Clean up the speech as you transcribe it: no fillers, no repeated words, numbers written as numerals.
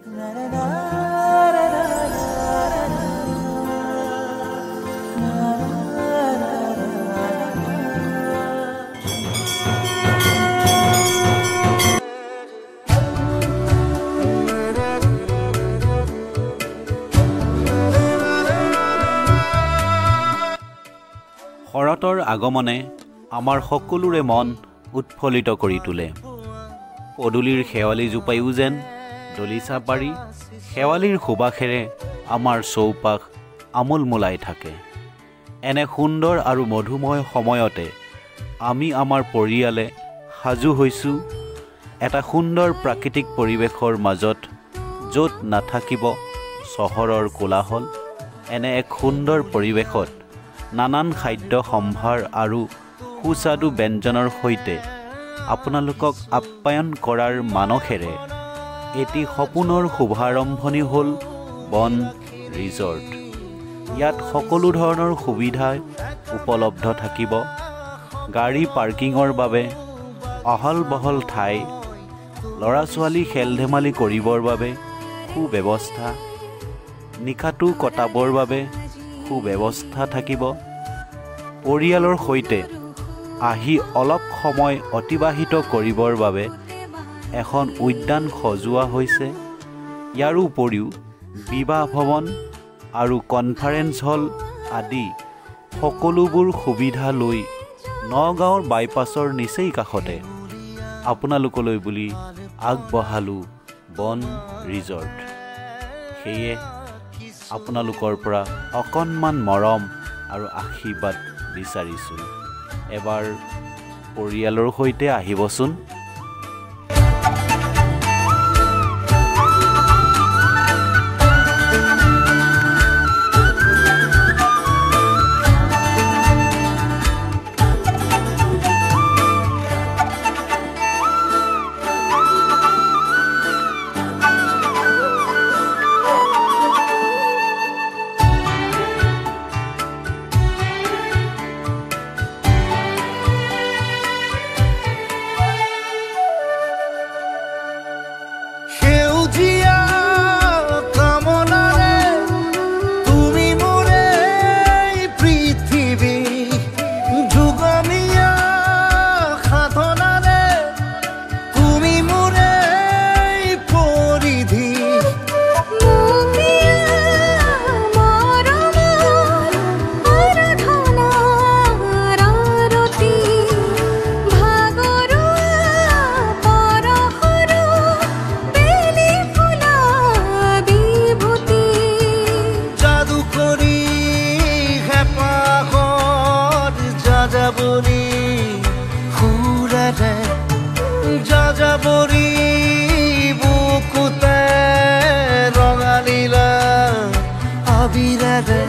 শৰতৰ আগমনে আমাৰ সকলোৰে মন উৎফুল্লিত কৰি তোলে। পদূলিৰ শেৱালি জোপায়ো যেন দলিচা পাৰি শেৱালিৰ সুবাসেৰে আমাৰ চৌপাশ আমোলমোলাই থাকে। এনে সুন্দৰ আৰু মধুময় সময়তে আমি আমাৰ পৰিয়ালে সাজু হৈছোঁ এটা সুন্দৰ প্ৰাকৃতিক পৰিৱেশৰ মাজত, য'ত নাথাকিব চহৰৰ কোলাহল। এনে এক সুন্দৰ পৰিৱেশত নানান খাদ্য সম্ভাৰ আৰু সুস্বাদু ব্যঞ্জনৰ সৈতে আপোনালোকক আপ্যায়ন কৰাৰ মানসেৰে এটি সপোনৰ শুভাৰম্ভণি হ'ল বন ৰিজৰ্ট। ইয়াত সকলো ধৰণৰ সুবিধা উপলব্ধ থাকিব। গাড়ী পাৰ্কিঙৰ বাবে অহল বহল ঠাই, ল'ৰা ছোৱালী খেল ধেমালি কৰিবৰ বাবে সুব্যৱস্থা, নিশাটো কটাবৰ বাবে সুব্যৱস্থা থাকিব। পৰিয়ালৰ সৈতে আহি অলপ সময় অতিবাহিত কৰিবৰ বাবে এখন উদ্যান সজোৱা হৈছে। ইয়াৰ উপৰিও বিবাহ ভৱন আৰু কনফাৰেন্স হল আদি সকলোবোৰ সুবিধা লৈ নগাঁৱৰ বাইপাছৰ নিচেই কাষতে আপোনালোকলৈ বুলি আগবঢ়ালোঁ বন ৰিজৰ্ট। সেয়ে আপোনালোকৰ পৰা অকণমান মৰম আৰু আশীৰ্বাদ বিচাৰিছোঁ। এবাৰ পৰিয়ালৰ সৈতে আহিবচোন। যাযাবৰী বুকুতে ৰঙালীলা আবিৰেৰে